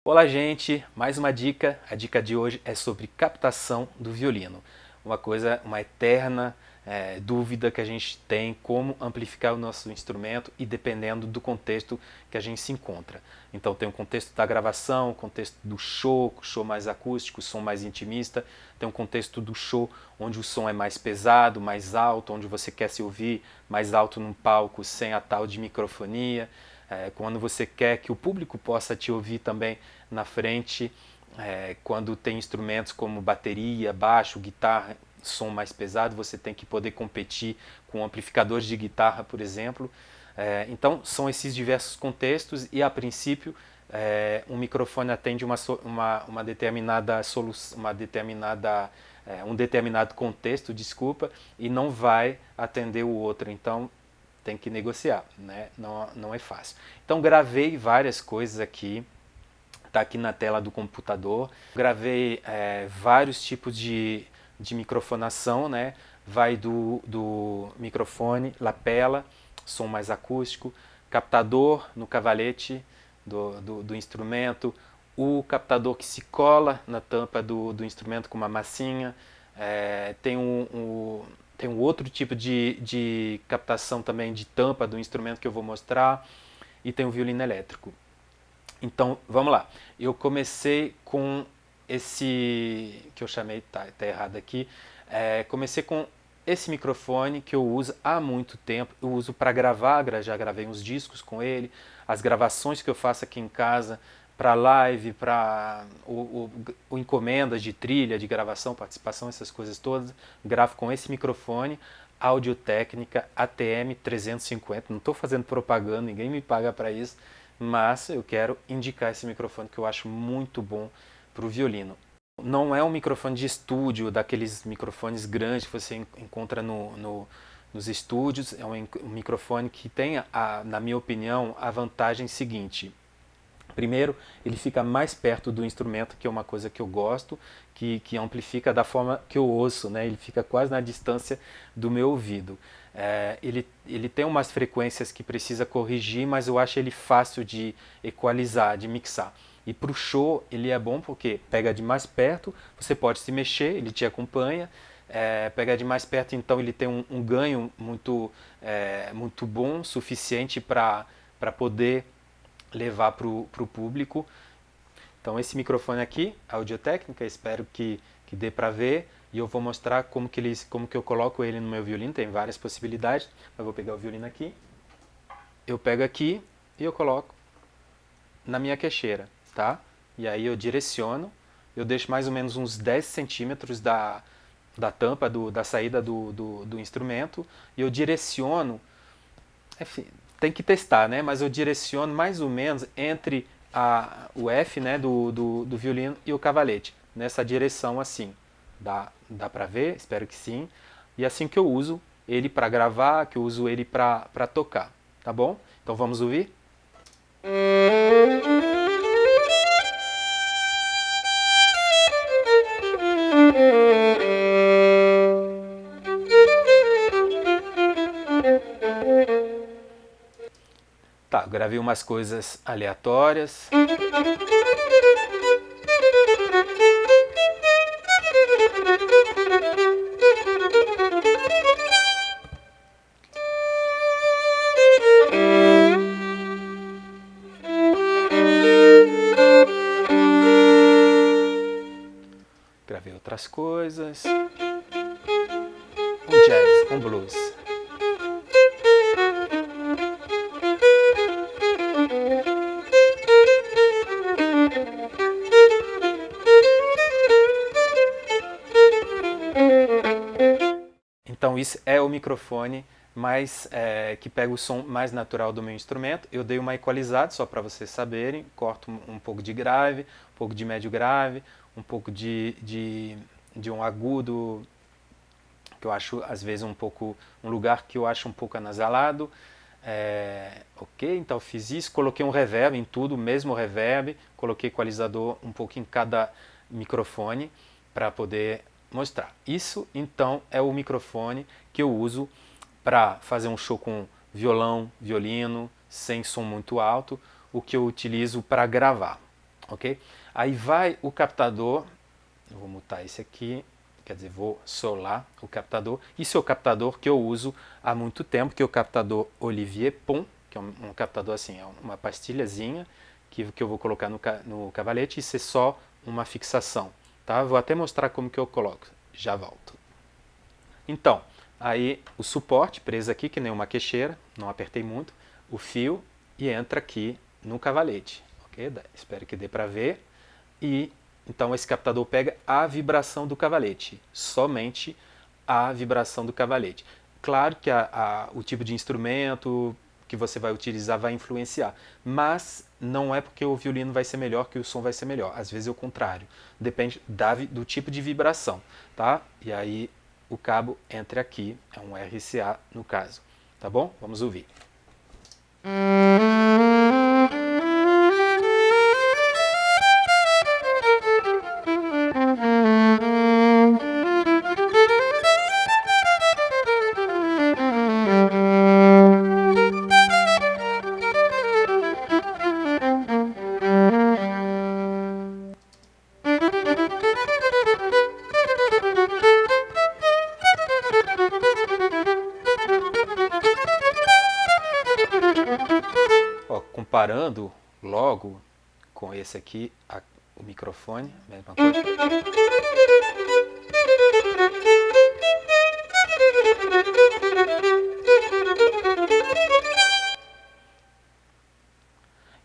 Olá, gente! Mais uma dica. A dica de hoje é sobre captação do violino. Uma eterna dúvida que a gente tem como amplificar o nosso instrumento e dependendo do contexto que a gente se encontra. Então tem o contexto da gravação, o contexto do show mais acústico, som mais intimista. Tem um contexto do show onde o som é mais pesado, mais alto, onde você quer se ouvir mais alto num palco sem a tal de microfonia. Quando você quer que o público possa te ouvir também na frente, quando tem instrumentos como bateria, baixo, guitarra, som mais pesado, você tem que poder competir com amplificadores de guitarra, por exemplo. Então são esses diversos contextos e a princípio um microfone atende uma determinada solução, um determinado contexto, desculpa, e não vai atender o outro. Então tem que negociar, né? Não é fácil. Então gravei várias coisas aqui, tá aqui na tela do computador. Gravei vários tipos de microfonação, né? Vai do microfone, lapela, som mais acústico, captador no cavalete do instrumento, o captador que se cola na tampa do instrumento com uma massinha, tem um outro tipo de captação também de tampa do instrumento que eu vou mostrar, e tem o violino elétrico. Então, vamos lá. Eu comecei com esse, que eu chamei, tá errado aqui, comecei com esse microfone que eu uso há muito tempo. Eu uso para gravar, já gravei uns discos com ele, as gravações que eu faço aqui em casa, para live, para o encomendas de trilha, de gravação, participação, essas coisas todas, gravo com esse microfone, Audio-Técnica ATM 350. Não estou fazendo propaganda, ninguém me paga para isso, mas eu quero indicar esse microfone que eu acho muito bom para o violino. Não é um microfone de estúdio, daqueles microfones grandes que você encontra nos estúdios. É um microfone que tem, na minha opinião, a vantagem seguinte. Primeiro, ele fica mais perto do instrumento, que é uma coisa que eu gosto, que amplifica da forma que eu ouço, né? Ele fica quase na distância do meu ouvido. Ele tem umas frequências que precisa corrigir, mas eu acho ele fácil de equalizar, de mixar. E para o show ele é bom porque pega de mais perto, você pode se mexer, ele te acompanha. Pega de mais perto, então ele tem um ganho muito bom, suficiente para poder levar para o público. Então esse microfone aqui, Audio-Técnica, espero que dê para ver, e eu vou mostrar como que eu coloco ele no meu violino. Tem várias possibilidades. Eu vou pegar o violino aqui, eu pego aqui e eu coloco na minha queixeira, tá? E aí eu direciono, eu deixo mais ou menos uns 10 centímetros da tampa, da saída do instrumento, e eu direciono, enfim, tem que testar, né? Mas eu direciono mais ou menos entre o F, né, do violino e o cavalete, nessa direção assim. Dá pra ver? Espero que sim. E assim que eu uso ele para gravar, que eu uso ele para tocar, tá bom? Então vamos ouvir? Tá, eu gravei umas coisas aleatórias. Gravei outras coisas. Um jazz, um blues. Então isso é o microfone que pega o som mais natural do meu instrumento. Eu dei uma equalizada, só para vocês saberem. Corto um pouco de grave, um pouco de médio grave, um pouco de um agudo, que eu acho às vezes um lugar que eu acho um pouco anasalado. Ok, então fiz isso, coloquei um reverb em tudo, mesmo reverb, coloquei equalizador um pouco em cada microfone para poder mostrar. Isso então é o microfone que eu uso para fazer um show com violão, violino, sem som muito alto, o que eu utilizo para gravar, ok? Aí vai o captador, eu vou mutar esse aqui, quer dizer, vou solar o captador. Isso é o captador que eu uso há muito tempo, que é o captador Olivier Pont, que é um captador assim, é uma pastilhazinha que eu vou colocar no cavalete, isso é só uma fixação, tá? Vou até mostrar como que eu coloco, já volto. Então, aí o suporte preso aqui, que nem uma queixeira, não apertei muito, o fio e entra aqui no cavalete, ok? Espero que dê para ver. E então esse captador pega a vibração do cavalete, somente a vibração do cavalete. Claro que o tipo de instrumento que você vai utilizar vai influenciar, mas não é porque o violino vai ser melhor que o som vai ser melhor. Às vezes é o contrário, depende do tipo de vibração, tá? E aí o cabo entra aqui, é um RCA no caso, tá bom? Vamos ouvir. Ó, comparando logo com esse aqui, o microfone, mesma coisa.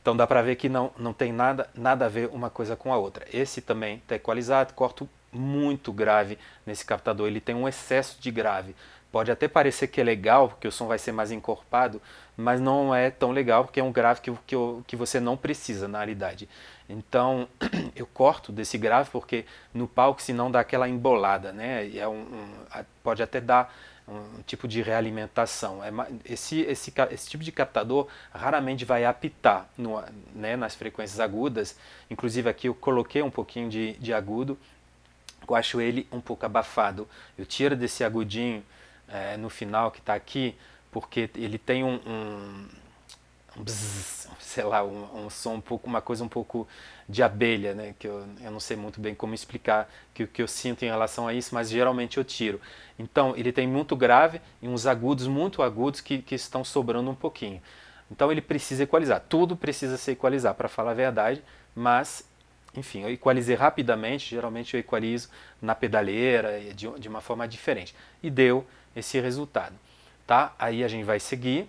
Então dá para ver que não tem nada a ver uma coisa com a outra. Esse também está equalizado, corto muito grave nesse captador, ele tem um excesso de grave. Pode até parecer que é legal, porque o som vai ser mais encorpado, mas não é tão legal, porque é um grave que você não precisa na realidade. Então eu corto desse grave, porque no palco senão dá aquela embolada, né? E pode até dar um tipo de realimentação. Esse tipo de captador raramente vai apitar né, nas frequências agudas. Inclusive aqui eu coloquei um pouquinho de agudo, eu acho ele um pouco abafado. Eu tiro desse agudinho no final que está aqui, porque ele tem um bzz, sei lá, um som uma coisa um pouco de abelha, né? Que eu não sei muito bem como explicar o que eu sinto em relação a isso, mas geralmente eu tiro. Então ele tem muito grave e uns agudos muito agudos que estão sobrando um pouquinho. Então ele precisa equalizar. Tudo precisa se equalizar, para falar a verdade, mas enfim, eu equalizei rapidamente, geralmente eu equalizo na pedaleira de uma forma diferente. E deu esse resultado, tá? Aí a gente vai seguir.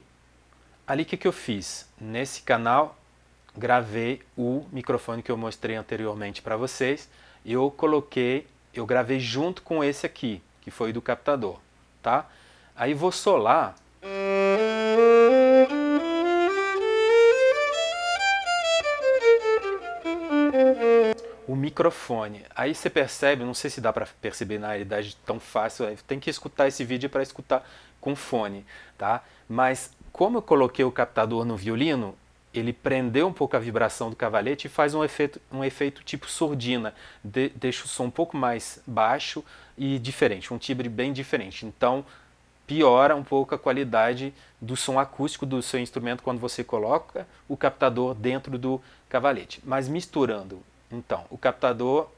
Ali o que eu fiz? Nesse canal gravei o microfone que eu mostrei anteriormente para vocês. Eu gravei junto com esse aqui, que foi do captador, tá? Aí vou solar. O microfone. Aí você percebe, não sei se dá para perceber na realidade tão fácil, tem que escutar esse vídeo para escutar com fone, tá? Mas como eu coloquei o captador no violino, ele prendeu um pouco a vibração do cavalete e faz um efeito tipo surdina, deixa o som um pouco mais baixo e diferente, um timbre bem diferente. Então piora um pouco a qualidade do som acústico do seu instrumento quando você coloca o captador dentro do cavalete. Mas misturando, então, o captador,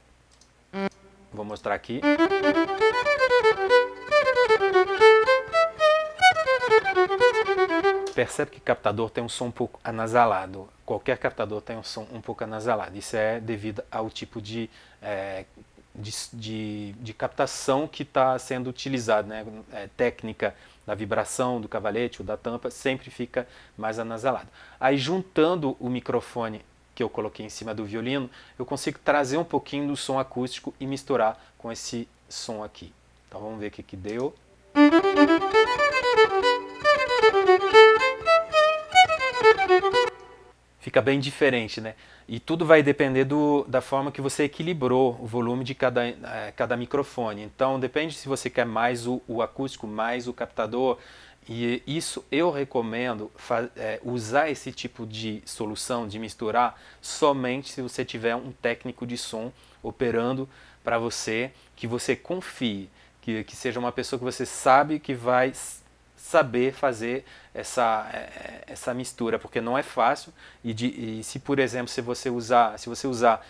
vou mostrar aqui. Percebe que o captador tem um som um pouco anasalado. Qualquer captador tem um som um pouco anasalado. Isso é devido ao tipo de captação que está sendo utilizado, né? Técnica da vibração do cavalete ou da tampa sempre fica mais anasalado. Aí juntando o microfone que eu coloquei em cima do violino, eu consigo trazer um pouquinho do som acústico e misturar com esse som aqui. Então vamos ver o que deu. Fica bem diferente, né? E tudo vai depender da forma que você equilibrou o volume de cada microfone. Então depende se você quer mais o acústico, mais o captador. E isso eu recomendo usar esse tipo de solução, de misturar, somente se você tiver um técnico de som operando para você, que você confie, que seja uma pessoa que você sabe que vai saber fazer essa mistura, porque não é fácil. E se, por exemplo, se você usar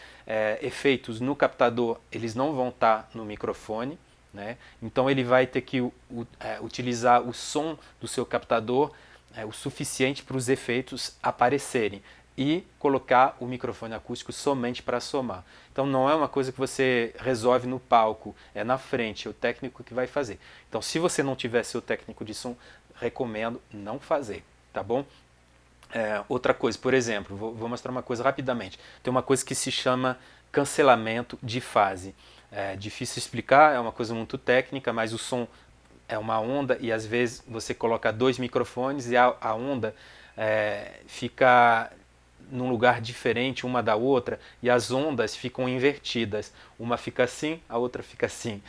efeitos no captador, eles não vão estar no microfone, né? Então ele vai ter que utilizar o som do seu captador o suficiente para os efeitos aparecerem e colocar o microfone acústico somente para somar. Então não é uma coisa que você resolve no palco, é na frente, é o técnico que vai fazer. Então se você não tiver seu técnico de som, recomendo não fazer, tá bom? Outra coisa, por exemplo, vou mostrar uma coisa rapidamente. Tem uma coisa que se chama cancelamento de fase. É difícil explicar, é uma coisa muito técnica, mas o som é uma onda e às vezes você coloca dois microfones e a onda fica num lugar diferente uma da outra e as ondas ficam invertidas. Uma fica assim, a outra fica assim.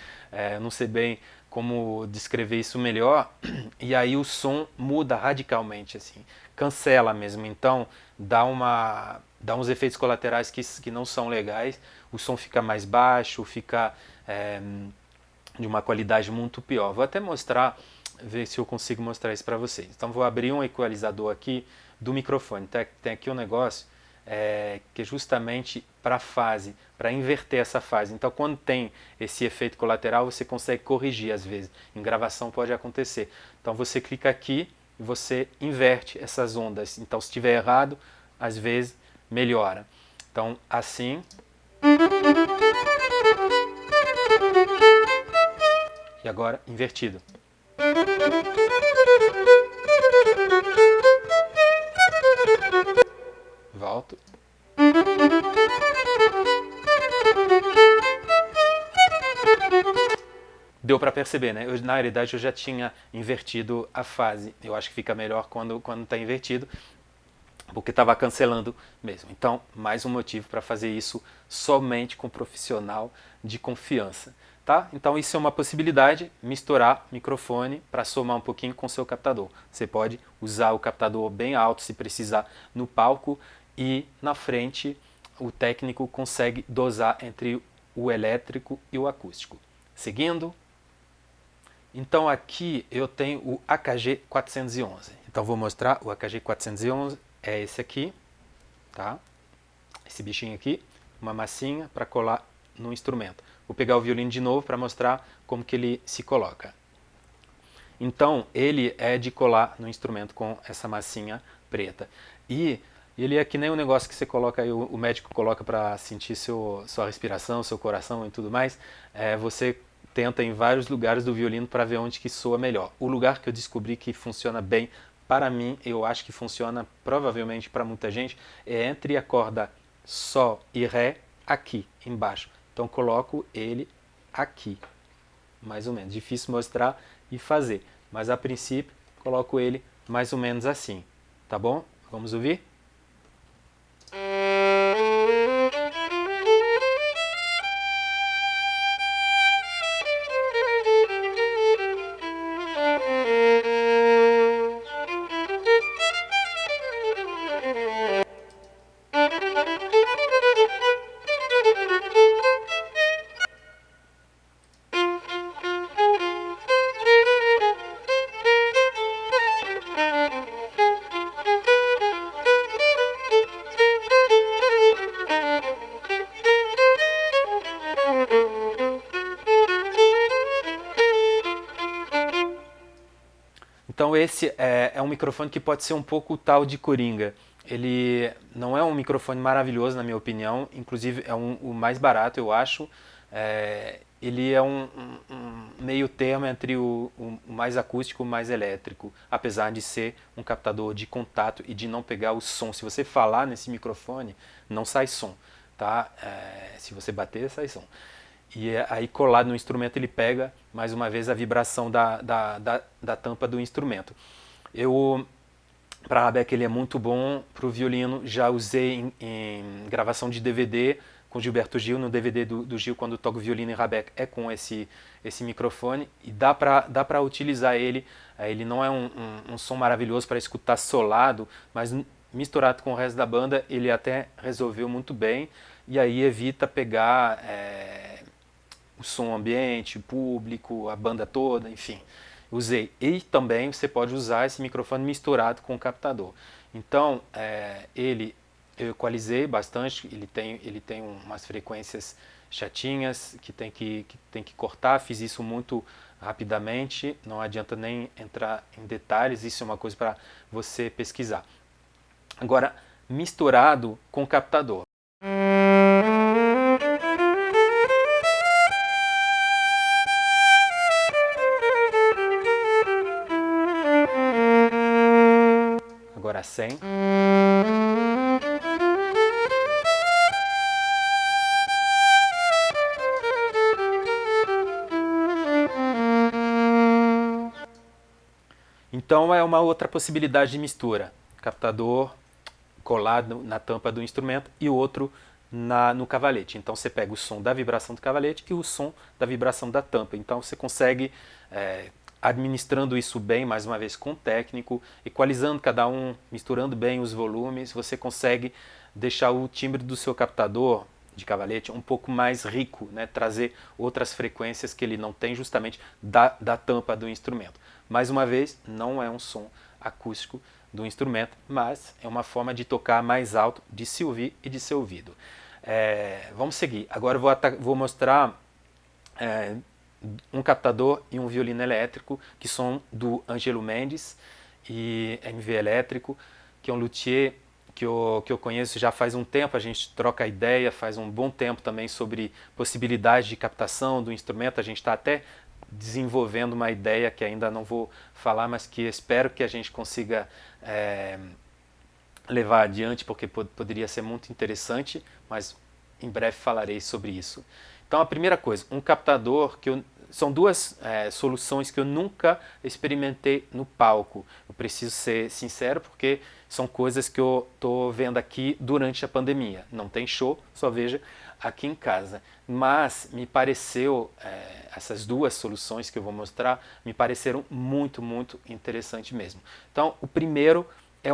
Eu não sei bem como descrever isso melhor, e aí o som muda radicalmente, assim, cancela mesmo, então dá uns efeitos colaterais que não são legais, o som fica mais baixo, fica de uma qualidade muito pior. Vou até mostrar, ver se eu consigo mostrar isso para vocês. Então vou abrir um equalizador aqui do microfone, tem aqui um negócio que é justamente para a fase, para inverter essa fase. Então quando tem esse efeito colateral, você consegue corrigir às vezes. Em gravação pode acontecer. Então você clica aqui e você inverte essas ondas. Então se estiver errado, às vezes melhora. Então assim. E agora invertido. Volto. Deu para perceber, né? Na realidade eu já tinha invertido a fase. Eu acho que fica melhor quando está invertido, porque estava cancelando mesmo. Então, mais um motivo para fazer isso somente com um profissional de confiança. Tá? Então isso é uma possibilidade, misturar microfone para somar um pouquinho com o seu captador. Você pode usar o captador bem alto se precisar no palco e na frente o técnico consegue dosar entre o elétrico e o acústico. Seguindo, então aqui eu tenho o AKG 411. Então vou mostrar o AKG 411, é esse aqui, tá? Esse bichinho aqui, uma massinha para colar no instrumento. Vou pegar o violino de novo para mostrar como que ele se coloca. Então, ele é de colar no instrumento com essa massinha preta. E ele é que nem um negócio que você coloca, aí, o médico coloca para sentir sua respiração, seu coração e tudo mais. Você tenta em vários lugares do violino para ver onde que soa melhor. O lugar que eu descobri que funciona bem, para mim, eu acho que funciona provavelmente para muita gente, é entre a corda Sol e Ré, aqui embaixo. Então coloco ele aqui, mais ou menos. Difícil mostrar e fazer, mas a princípio coloco ele mais ou menos assim, tá bom? Vamos ouvir? Então esse é um microfone que pode ser um pouco tal de coringa. Ele não é um microfone maravilhoso, na minha opinião, inclusive é o mais barato, eu acho. Ele é um meio termo entre o mais acústico e o mais elétrico, apesar de ser um captador de contato e de não pegar o som. Se você falar nesse microfone, não sai som, tá? Se você bater, sai som. E aí colado no instrumento ele pega, mais uma vez, a vibração da tampa do instrumento. Para Rabeck ele é muito bom, para o violino já usei em gravação de DVD, com Gilberto Gil, no DVD do Gil, quando toca o violino em rabeca, é com esse microfone, e dá para utilizar ele. Ele não é um som maravilhoso para escutar solado, mas misturado com o resto da banda, ele até resolveu muito bem, e aí evita pegar o som ambiente, o público, a banda toda, enfim. Usei. E também você pode usar esse microfone misturado com o captador. Então, eu equalizei bastante, ele tem umas frequências chatinhas que tem que cortar, fiz isso muito rapidamente, não adianta nem entrar em detalhes, isso é uma coisa para você pesquisar. Agora, misturado com o captador. Agora sem. Então é uma outra possibilidade de mistura. Captador colado na tampa do instrumento e o outro no cavalete. Então você pega o som da vibração do cavalete e o som da vibração da tampa. Então você consegue, administrando isso bem, mais uma vez com o técnico, equalizando cada um, misturando bem os volumes, você consegue deixar o timbre do seu captador de cavalete um pouco mais rico, né? Trazer outras frequências que ele não tem justamente da tampa do instrumento. Mais uma vez, não é um som acústico do instrumento, mas é uma forma de tocar mais alto, de se ouvir e de ser ouvido. Vamos seguir. Agora eu vou mostrar um captador e um violino elétrico, que são do Ângelo Mendes e MV Elétrico, que é um luthier que eu conheço já faz um tempo, a gente troca ideia, faz um bom tempo também sobre possibilidades de captação do instrumento, a gente está até desenvolvendo uma ideia que ainda não vou falar, mas que espero que a gente consiga levar adiante, porque poderia ser muito interessante, mas em breve falarei sobre isso. Então a primeira coisa, um captador são duas soluções que eu nunca experimentei no palco. Eu preciso ser sincero porque são coisas que eu estou vendo aqui durante a pandemia. Não tem show, só veja aqui em casa. Mas me pareceu, essas duas soluções que eu vou mostrar, me pareceram muito, muito interessante mesmo. Então o primeiro é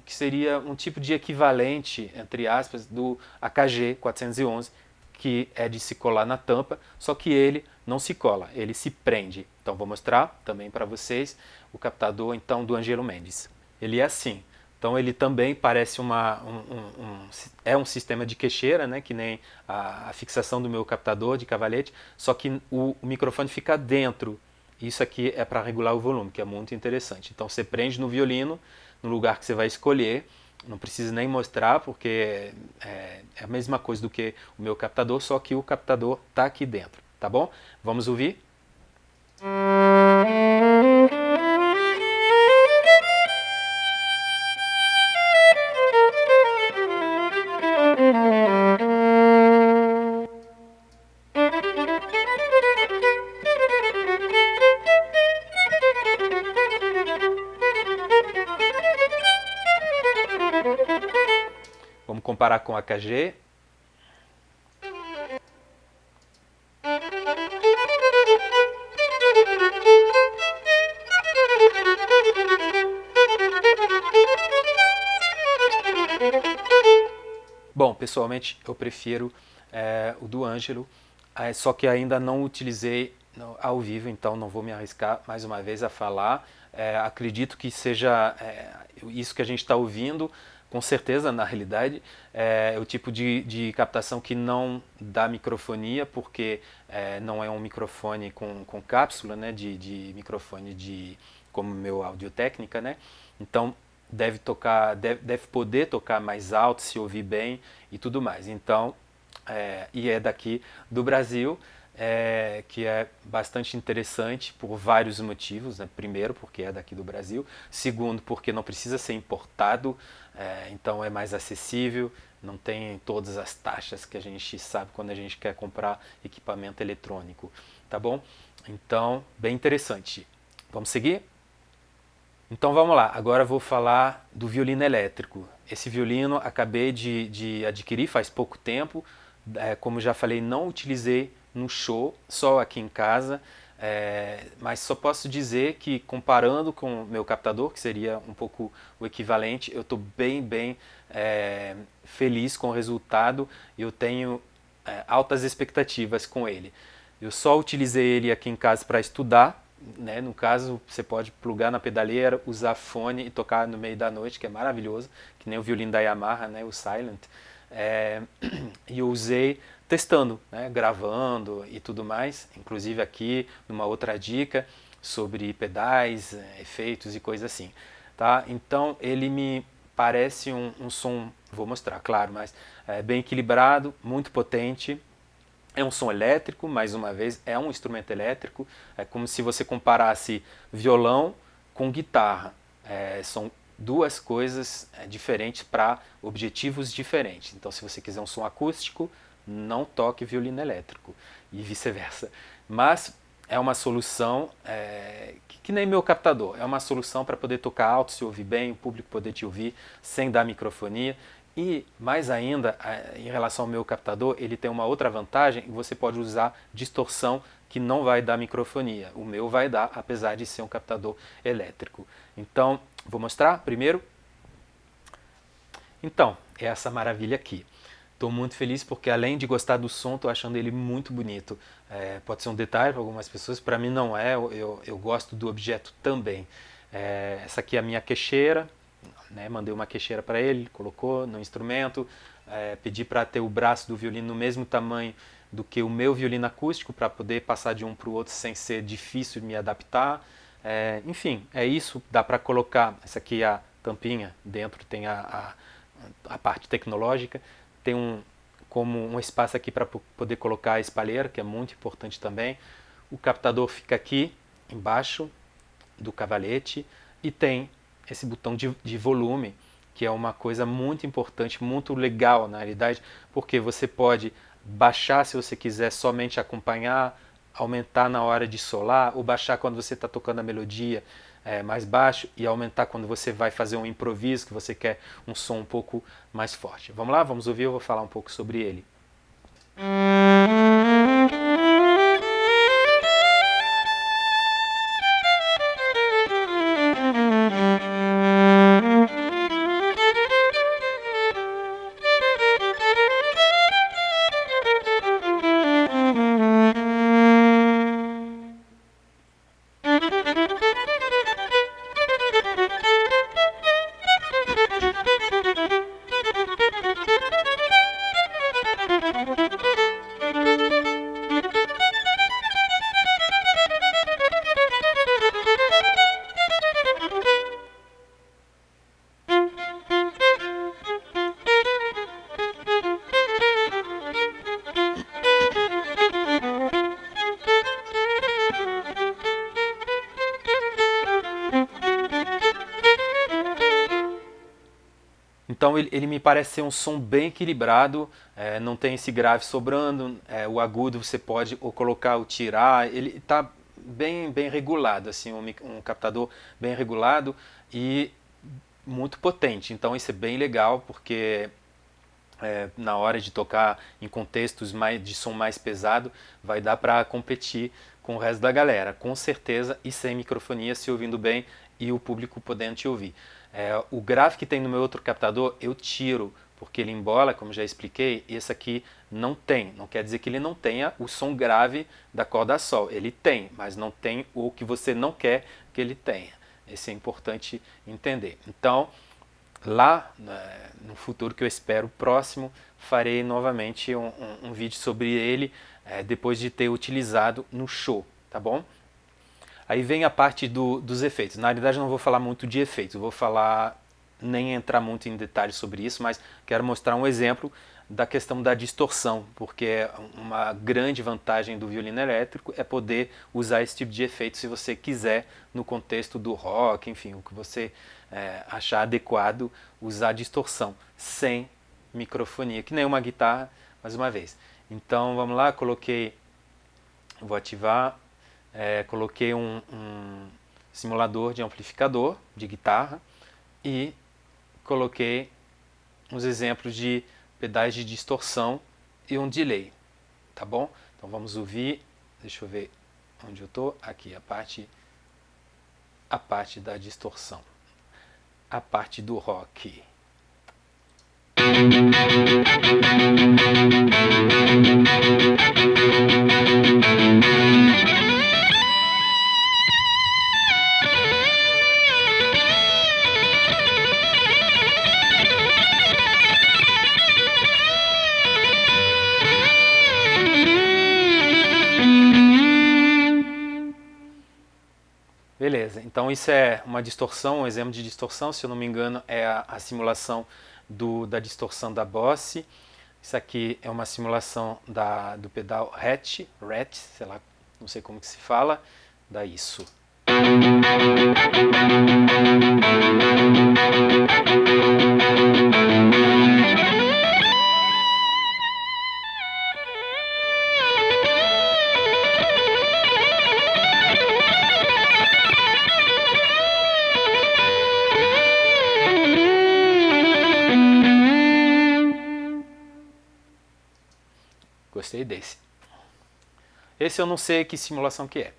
que seria um tipo de equivalente, entre aspas, do AKG 411, que é de se colar na tampa, só que ele não se cola, ele se prende. Então vou mostrar também para vocês o captador então do Ângelo Mendes. Ele é assim. Então ele também parece é um sistema de queixeira, né, que nem a fixação do meu captador de cavalete, só que o microfone fica dentro. Isso aqui é para regular o volume, que é muito interessante. Então você prende no violino, no lugar que você vai escolher. Não precisa nem mostrar, porque é a mesma coisa do que o meu captador, só que o captador está aqui dentro, tá bom? Vamos ouvir? Vamos comparar com a AKG. Bom, pessoalmente eu prefiro o do Ângelo, só que ainda não utilizei ao vivo, então não vou me arriscar mais uma vez a falar. Acredito que seja isso que a gente está ouvindo, com certeza, na realidade, é o tipo de captação que não dá microfonia, porque não é um microfone com cápsula, né, de microfone como meu Audio-Técnica, né? Então deve poder tocar mais alto, se ouvir bem e tudo mais. Então, e é daqui do Brasil, que é bastante interessante por vários motivos, né? Primeiro, porque é daqui do Brasil. Segundo, porque não precisa ser importado, então é mais acessível, não tem todas as taxas que a gente sabe quando a gente quer comprar equipamento eletrônico, tá bom? Então, bem interessante. Vamos seguir? Então vamos lá, agora eu vou falar do violino elétrico. esse violino acabei de adquirir faz pouco tempo. Como já falei, não utilizei no show, só aqui em casa. Mas só posso dizer que comparando com o meu captador, que seria um pouco o equivalente, eu estou bem feliz com o resultado e eu tenho altas expectativas com ele. Eu só utilizei ele aqui em casa para estudar, né? No caso, você pode plugar na pedaleira, usar fone e tocar no meio da noite, que é maravilhoso, que nem o violino da Yamaha, né? O Silent. E eu usei testando, né? Gravando e tudo mais, inclusive aqui numa outra dica sobre pedais, efeitos e coisas assim. Tá? Então ele me parece um som, vou mostrar, claro, mas bem equilibrado, muito potente. É um som elétrico, mais uma vez, é um instrumento elétrico. É como se você comparasse violão com guitarra. São duas coisas diferentes para objetivos diferentes. Então, se você quiser um som acústico, não toque violino elétrico e vice-versa. Mas é uma solução que nem meu captador. É uma solução para poder tocar alto, se ouvir bem, o público poder te ouvir sem dar microfonia. E mais ainda, em relação ao meu captador, ele tem uma outra vantagem, você pode usar distorção que não vai dar microfonia. O meu vai dar, apesar de ser um captador elétrico. Então, vou mostrar primeiro. Então, é essa maravilha aqui. Estou muito feliz porque além de gostar do som, estou achando ele muito bonito. Pode ser um detalhe para algumas pessoas, para mim não é, eu gosto do objeto também. Essa aqui é a minha queixeira, né? Mandei uma queixeira para ele, colocou no instrumento, pedi para ter o braço do violino no mesmo tamanho do que o meu violino acústico, para poder passar de um para o outro sem ser difícil de me adaptar. Enfim, é isso, dá para colocar, essa aqui é a tampinha, dentro tem a parte tecnológica, tem como um espaço aqui para poder colocar a espalheira, que é muito importante também. O captador fica aqui embaixo do cavalete e tem esse botão de volume, que é uma coisa muito importante, muito legal na realidade, porque você pode baixar se você quiser somente acompanhar, aumentar na hora de solar, ou baixar quando você está tocando a melodia mais baixo e aumentar quando você vai fazer um improviso, que você quer um som um pouco mais forte. Vamos lá? Vamos ouvir, eu vou falar um pouco sobre ele. Então ele me parece ser um som bem equilibrado, não tem esse grave sobrando, o agudo você pode ou colocar ou tirar, ele está bem regulado, assim, um captador bem regulado e muito potente. Então isso é bem legal porque na hora de tocar em contextos de som mais pesado, vai dar para competir com o resto da galera, com certeza, e sem microfonia, se ouvindo bem e o público podendo te ouvir. O grave que tem no meu outro captador eu tiro, porque ele embola, como já expliquei, esse aqui não tem. Não quer dizer que ele não tenha o som grave da corda sol. Ele tem, mas não tem o que você não quer que ele tenha. Esse é importante entender. Então, lá no futuro que eu espero próximo, farei novamente um vídeo sobre ele depois de ter utilizado no show, tá bom? Aí vem a parte dos efeitos. Na realidade eu não vou falar muito de efeitos, eu vou falar, nem entrar muito em detalhes sobre isso, mas quero mostrar um exemplo da questão da distorção, porque uma grande vantagem do violino elétrico é poder usar esse tipo de efeito se você quiser, no contexto do rock, enfim, o que você achar adequado, usar distorção, sem microfonia, que nem uma guitarra, mais uma vez. Então vamos lá, vou ativar, coloquei um simulador de amplificador de guitarra e coloquei uns exemplos de pedais de distorção e um delay, tá bom? Então vamos ouvir, deixa eu ver onde eu tô, aqui a parte da distorção, a parte do rock. Beleza, então isso é uma distorção, um exemplo de distorção, se eu não me engano é a simulação da distorção da Boss. Isso aqui é uma simulação do pedal RET, sei lá, não sei como que se fala, dá isso. Gostei desse. Esse eu não sei que simulação que é.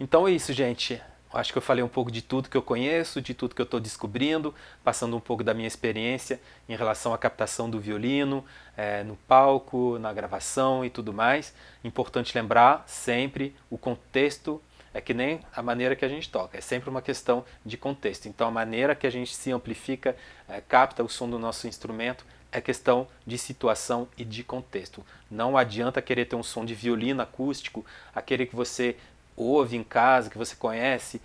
Então é isso, gente. Acho que eu falei um pouco de tudo que eu conheço, de tudo que eu estou descobrindo, passando um pouco da minha experiência em relação à captação do violino, no palco, na gravação e tudo mais. Importante lembrar sempre o contexto, é que nem a maneira que a gente toca, é sempre uma questão de contexto. Então a maneira que a gente se amplifica, capta o som do nosso instrumento, é questão de situação e de contexto. Não adianta querer ter um som de violino acústico, aquele que você ouve em casa, que você conhece,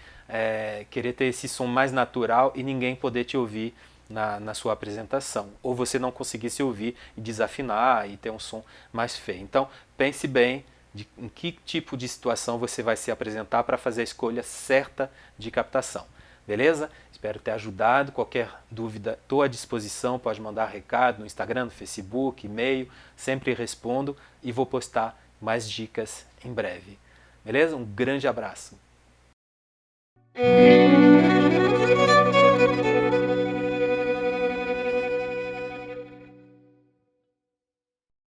querer ter esse som mais natural e ninguém poder te ouvir na sua apresentação. Ou você não conseguir se ouvir e desafinar e ter um som mais feio. Então pense bem em que tipo de situação você vai se apresentar para fazer a escolha certa de captação. Beleza? Espero ter ajudado. Qualquer dúvida, estou à disposição. Pode mandar recado no Instagram, no Facebook, e-mail. Sempre respondo e vou postar mais dicas em breve. Beleza? Um grande abraço.